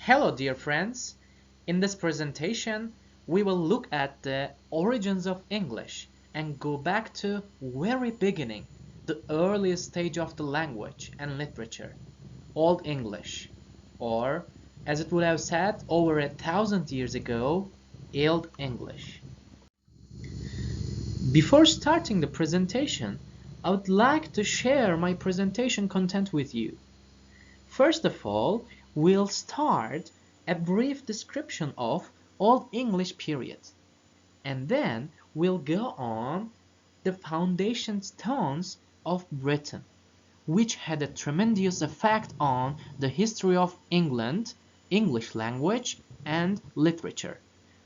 Hello dear friends, in this presentation we will look at the origins of English and go back to very beginning, the earliest stage of the language and literature, Old English, or as it would have said over 1,000 years ago, Old English. Before starting the presentation, I would like to share my presentation content with you. First of all, we'll start a brief description of Old English period, and then we'll go on the foundation stones of Britain, which had a tremendous effect on the history of England, English language, and literature.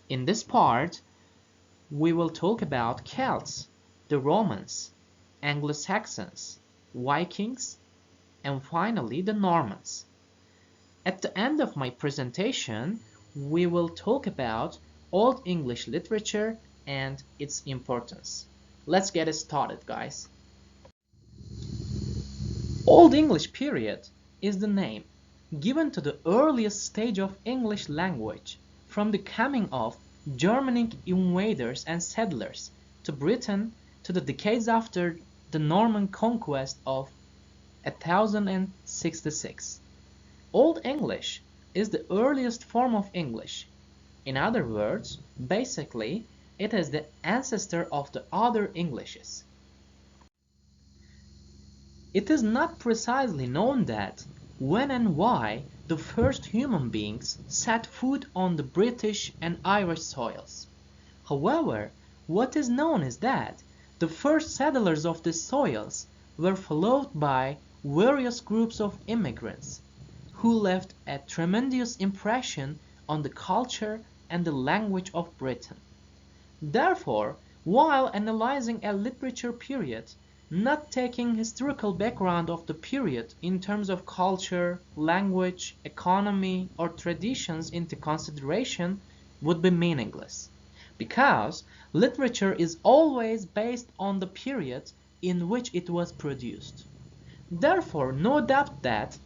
In this part, we will talk about Celts, the Romans, Anglo-Saxons, Vikings, and finally the Normans. At the end of my presentation, we will talk about Old English literature and its importance. Let's get it started, guys. Old English period is the name given to the earliest stage of English language from the coming of Germanic invaders and settlers to Britain to the decades after the Norman conquest of 1066. Old English is the earliest form of English. In other words, basically, it is the ancestor of the other Englishes. It is not precisely known that, when and why the first human beings set foot on the British and Irish soils. However, what is known is that the first settlers of these soils were followed by various groups of immigrants who left a tremendous impression on the culture and the language of Britain. Therefore, while analyzing a literature period, not taking historical background of the period in terms of culture, language, economy, or traditions into consideration would be meaningless, because literature is always based on the period in which it was produced. Therefore, no doubt that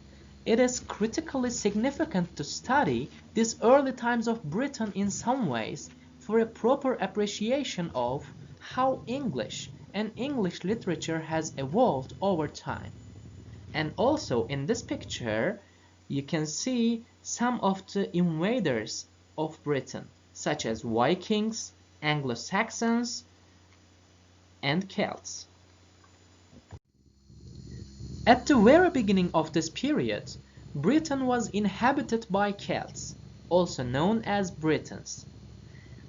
it is critically significant to study these early times of Britain in some ways for a proper appreciation of how English and English literature has evolved over time. And also in this picture, you can see some of the invaders of Britain, such as Vikings, Anglo-Saxons, and Celts. At the very beginning of this period, Britain was inhabited by Celts, also known as Britons.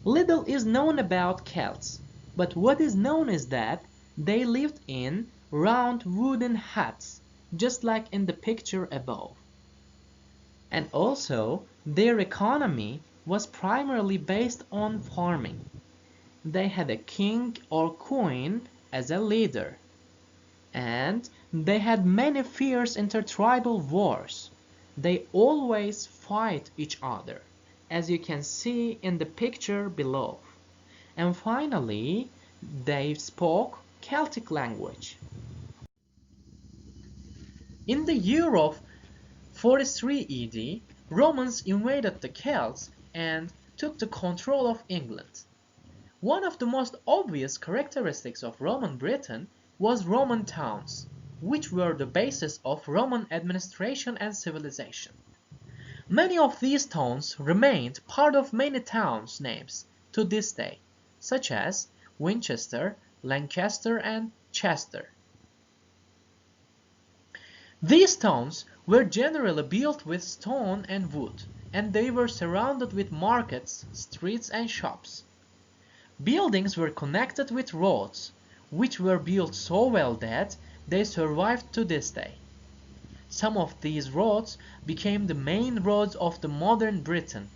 Little is known about Celts, but what is known is that they lived in round wooden huts, just like in the picture above. And also, their economy was primarily based on farming. They had a king or queen as a leader, and they had many fierce intertribal wars. They always fight each other, as you can see in the picture below. And finally, they spoke Celtic language. In the year of 43 ED, Romans invaded the Celts and took the control of England. One of the most obvious characteristics of Roman Britain was Roman towns, which were the basis of Roman administration and civilization. Many of these towns remained part of many towns' names to this day, such as Winchester, Lancaster, and Chester. These towns were generally built with stone and wood, and they were surrounded with markets, streets, and shops. Buildings were connected with roads, which were built so well that they survived to this day. Some of these roads became the main roads of the modern Britain.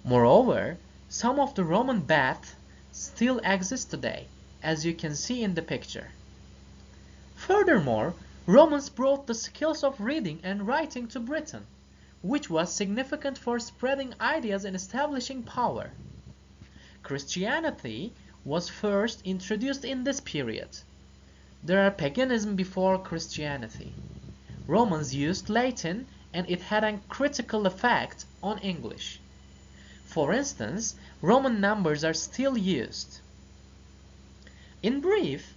Moreover, some of the Roman baths still exist today, as you can see in the picture. Furthermore, Romans brought the skills of reading and writing to Britain, which was significant for spreading ideas and establishing power. Christianity was first introduced in this period. There are paganism before Christianity. Romans used Latin and it had a critical effect on English. For instance, Roman numbers are still used. In brief,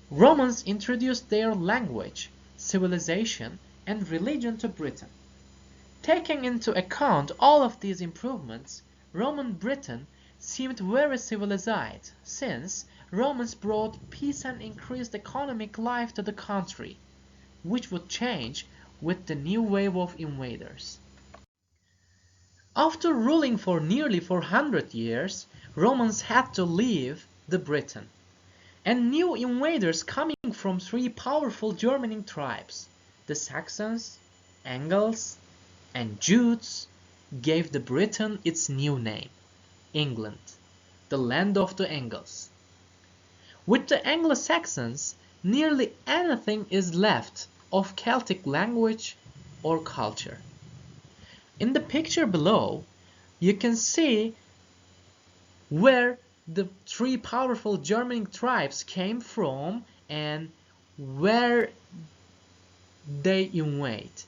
Romans introduced their language, civilization, and religion to Britain. Taking into account all of these improvements, Roman Britain seemed very civilized, since Romans brought peace and increased economic life to the country, which would change with the new wave of invaders. After ruling for nearly 400 years, Romans had to leave the Britain, and new invaders coming from three powerful Germanic tribes, the Saxons, Angles, and Jutes, gave the Britain its new name, England, the land of the Angles. With the Anglo-Saxons, nearly anything is left of Celtic language or culture. In the picture below, you can see where the three powerful Germanic tribes came from and where they invade.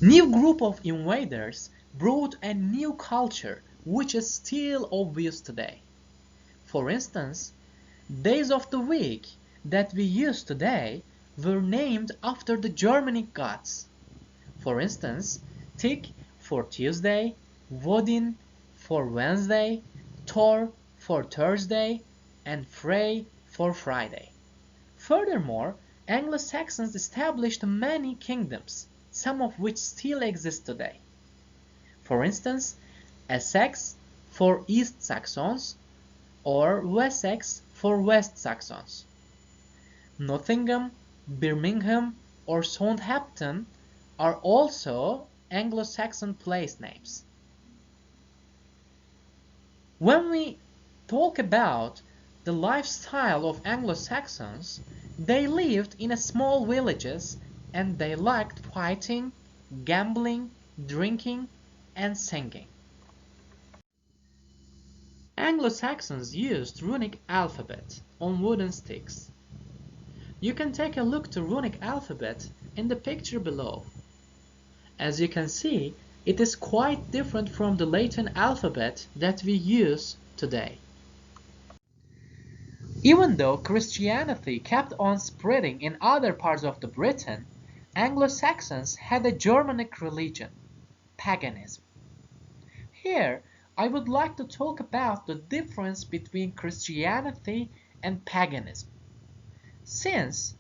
New group of invaders brought a new culture which is still obvious today. For instance, days of the week that we use today were named after the Germanic gods. For instance, Tig for Tuesday, Woden for Wednesday, Thor for Thursday, and Frey for Friday. Furthermore, Anglo-Saxons established many kingdoms, some of which still exist today. For instance, Essex for East Saxons or Wessex for West Saxons. Nottingham, Birmingham, or Southampton are also Anglo-Saxon place names. When we talk about the lifestyle of Anglo-Saxons, they lived in small villages and they liked fighting, gambling, drinking, and singing. Anglo-Saxons used runic alphabet on wooden sticks. You can take a look to runic alphabet in the picture below. As you can see, it is quite different from the Latin alphabet that we use today. Even though Christianity kept on spreading in other parts of the Britain, Anglo-Saxons had a Germanic religion, paganism. Here, I would like to talk about the difference between Christianity and paganism, since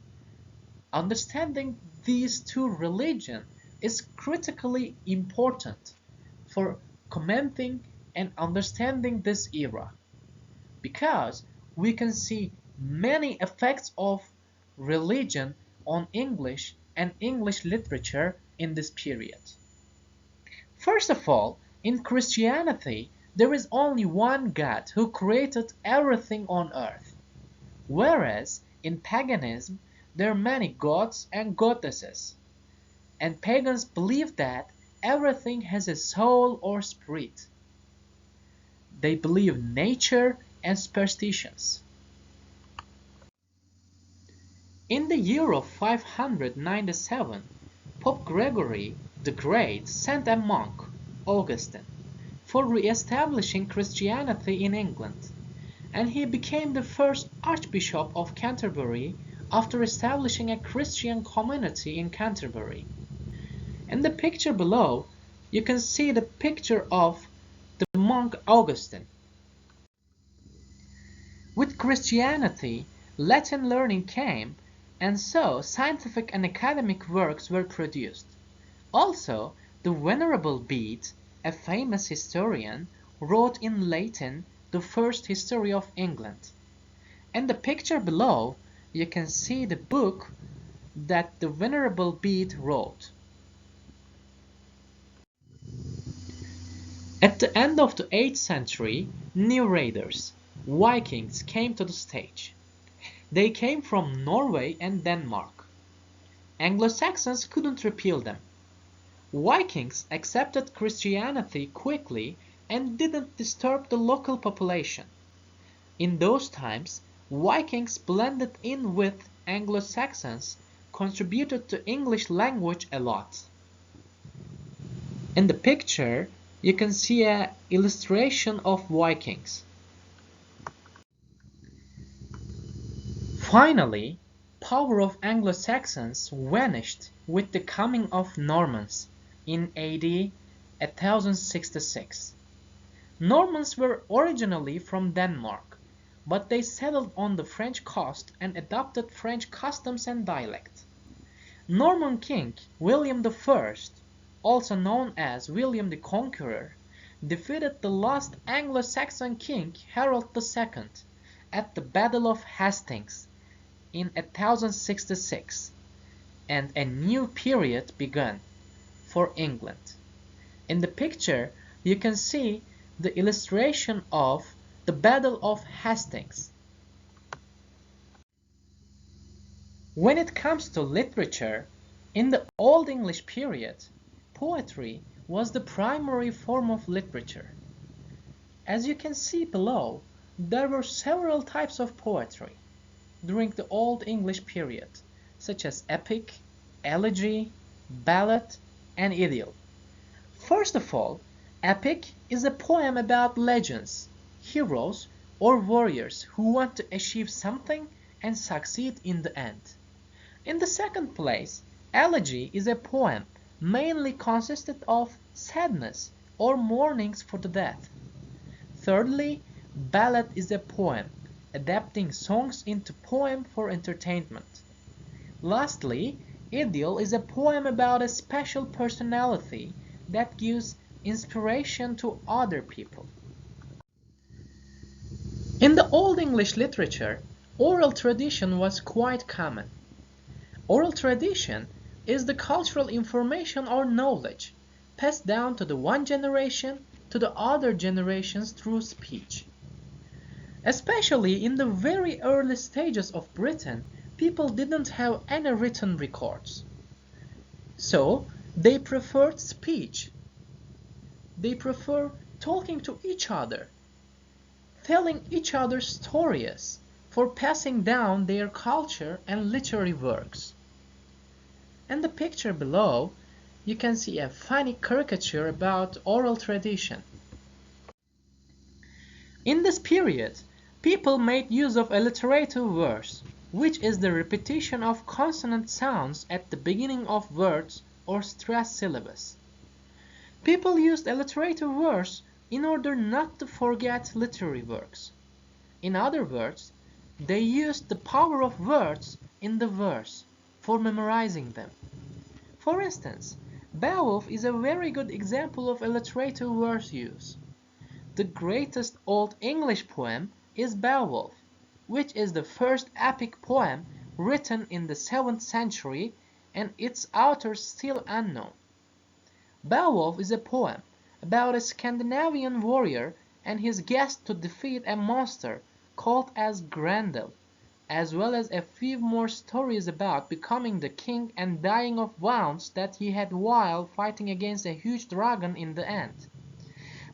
understanding these two religions is critically important for commenting and understanding this era, because we can see many effects of religion on English and English literature in this period. First of all, in Christianity, there is only one God who created everything on earth, whereas in paganism, there are many gods and goddesses, and pagans believe that everything has a soul or spirit. They believe nature and superstitions. In the year of 597, Pope Gregory the Great sent a monk, Augustine, for re-establishing Christianity in England, and he became the first Archbishop of Canterbury after establishing a Christian community in Canterbury. In the picture below, you can see the picture of the monk Augustine. With Christianity, Latin learning came, and so scientific and academic works were produced. Also, the Venerable Bede, a famous historian, wrote in Latin the first history of England. In the picture below, you can see the book that the Venerable Bede wrote. At the end of the 8th century, new raiders, Vikings, came to the stage. They came from Norway and Denmark. Anglo-Saxons couldn't repel them. Vikings accepted Christianity quickly and didn't disturb the local population. In those times, Vikings blended in with Anglo-Saxons contributed to English language a lot. In the picture, you can see an illustration of Vikings. Finally, power of Anglo-Saxons vanished with the coming of Normans in AD 1066. Normans were originally from Denmark, but they settled on the French coast and adopted French customs and dialect. Norman King William I, also known as William the Conqueror, defeated the last Anglo-Saxon king Harold II at the Battle of Hastings in 1066, and a new period began for England. In the picture, you can see the illustration of the Battle of Hastings. When it comes to literature, in the Old English period, poetry was the primary form of literature. As you can see below, there were several types of poetry during the Old English period, such as epic, elegy, ballad, and idyll. First of all, epic is a poem about legends, heroes, or warriors who want to achieve something and succeed in the end. In the second place, elegy is a poem mainly consisted of sadness or mournings for the dead. Thirdly, ballad is a poem adapting songs into poem for entertainment. Lastly, idyll is a poem about a special personality that gives inspiration to other people. In the Old English literature, oral tradition was quite common. Oral tradition is the cultural information or knowledge passed down to the one generation to the other generations through speech. Especially in the very early stages of Britain, people didn't have any written records. So they preferred speech. They prefer talking to each other, telling each other stories for passing down their culture and literary works. In the picture below, you can see a funny caricature about oral tradition. In this period, people made use of alliterative verse, which is the repetition of consonant sounds at the beginning of words or stressed syllables. People used alliterative verse in order not to forget literary works. In other words, they used the power of words in the verse for memorizing them. For instance, Beowulf is a very good example of alliterative verse use. The greatest Old English poem is Beowulf, which is the first epic poem written in the 7th century and its author still unknown. Beowulf is a poem about a Scandinavian warrior and his quest to defeat a monster called as Grendel, as well as a few more stories about becoming the king and dying of wounds that he had while fighting against a huge dragon in the end.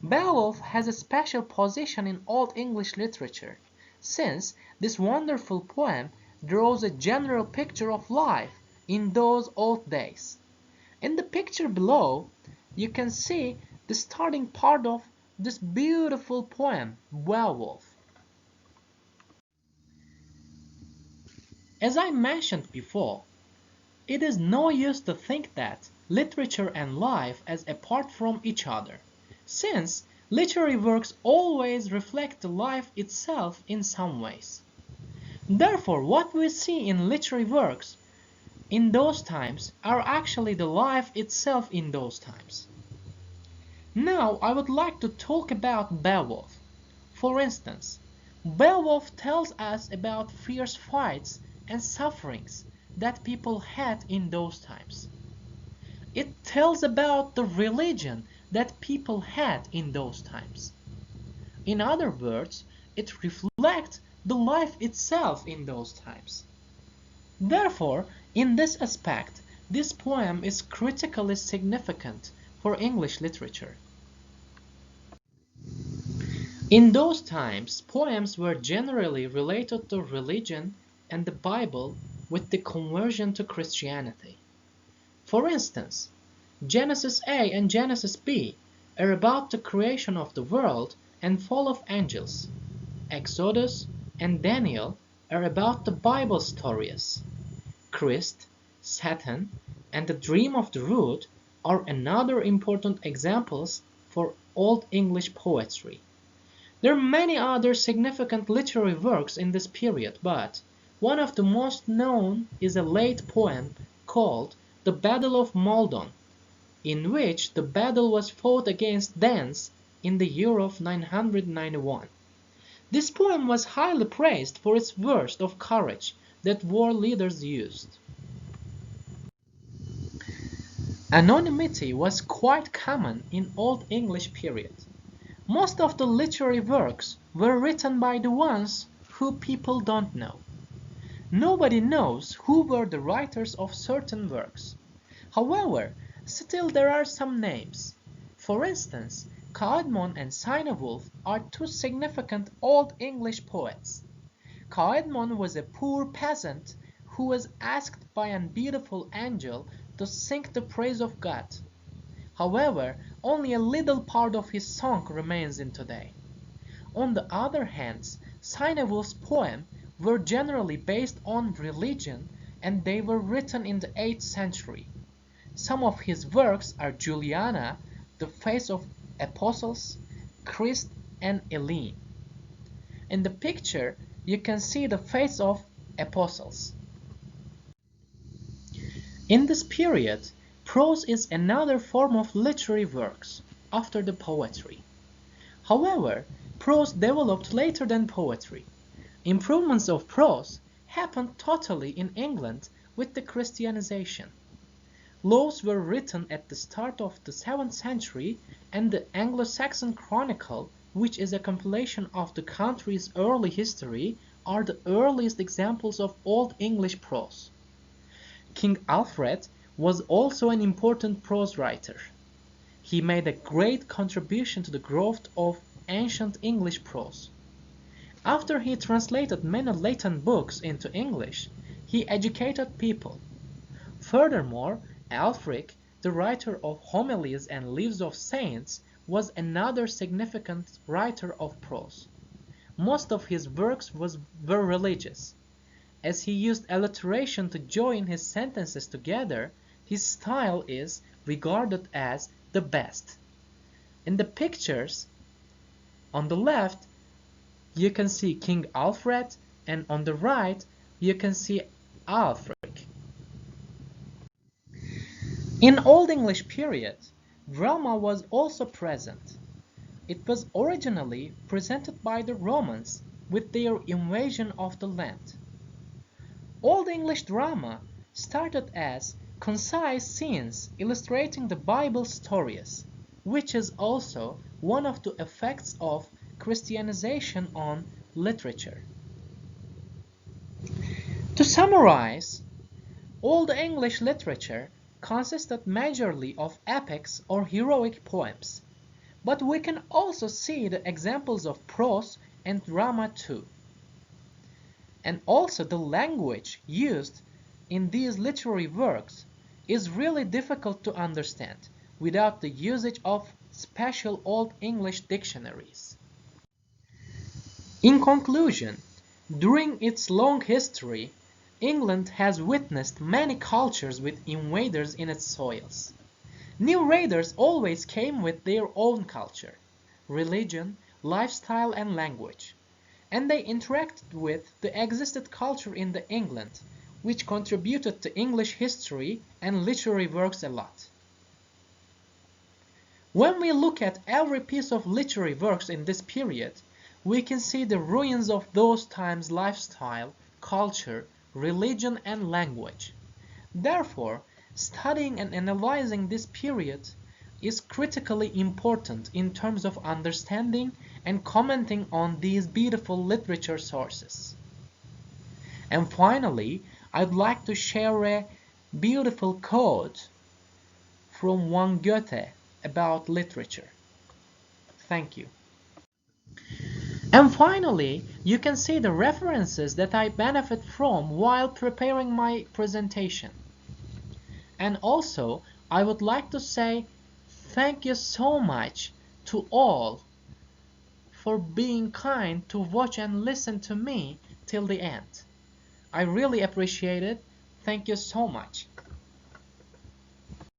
Beowulf has a special position in Old English literature, since this wonderful poem draws a general picture of life in those old days. In the picture below, you can see the starting part of this beautiful poem, Beowulf. As I mentioned before, it is no use to think that literature and life as apart from each other, since literary works always reflect the life itself in some ways. Therefore, what we see in literary works in those times are actually the life itself in those times. Now I would like to talk about Beowulf. For instance, Beowulf tells us about fierce fights and sufferings that people had in those times. It tells about the religion that people had in those times. In other words, it reflects the life itself in those times. Therefore, in this aspect, this poem is critically significant for English literature. In those times, poems were generally related to religion and the Bible with the conversion to Christianity. For instance, Genesis A and Genesis B are about the creation of the world and fall of angels. Exodus and Daniel are about the Bible stories. Christ, Satan, and the dream of the root are another important examples for Old English poetry. There are many other significant literary works in this period, but one of the most known is a late poem called The Battle of Maldon, in which the battle was fought against Danes in the year of 991. This poem was highly praised for its burst of courage that war leaders used. Anonymity was quite common in Old English period. Most of the literary works were written by the ones who people don't know. Nobody knows who were the writers of certain works. However, still there are some names. For instance, Caedmon and Cynewulf are two significant Old English poets. Caedmon was a poor peasant who was asked by a beautiful angel to sing the praise of God. However, only a little part of his song remains in today. On the other hand, Cynewulf's poems were generally based on religion and they were written in the 8th century. Some of his works are Juliana, The Face of Apostles, Christ and Eileen. In the picture, you can see the face of apostles. In this period, prose is another form of literary works, after the poetry. However, prose developed later than poetry. Improvements of prose happened totally in England with the Christianization. Laws were written at the start of the 7th century, and the Anglo-Saxon Chronicle, which is a compilation of the country's early history, are the earliest examples of Old English prose. King Alfred was also an important prose writer. He made a great contribution to the growth of ancient English prose. After he translated many Latin books into English, he educated people. Furthermore, Ælfric, the writer of homilies and lives of saints, was another significant writer of prose. Most of his works were religious. As he used alliteration to join his sentences together, his style is regarded as the best. In the pictures, on the left, you can see King Alfred, and on the right, you can see Ælfric. In Old English period, drama was also present. It was originally presented by the Romans with their invasion of the land. Old English drama started as concise scenes illustrating the Bible stories, which is also one of the effects of Christianization on literature. To summarize, Old English literature consisted majorly of epics or heroic poems, but we can also see the examples of prose and drama too. And also the language used in these literary works is really difficult to understand without the usage of special Old English dictionaries. In conclusion, during its long history, England has witnessed many cultures with invaders in its soils. New raiders always came with their own culture, religion, lifestyle and language, and they interacted with the existing culture in the England, which contributed to English history and literary works a lot. When we look at every piece of literary works in this period, we can see the ruins of those times' lifestyle, culture, religion and language. Therefore, studying and analyzing this period is critically important in terms of understanding and commenting on these beautiful literature sources. And finally, I'd like to share a beautiful quote from one Goethe about literature. Thank you. And finally, you can see the references that I benefit from while preparing my presentation. And also, I would like to say thank you so much to all for being kind to watch and listen to me till the end. I really appreciate it. Thank you so much.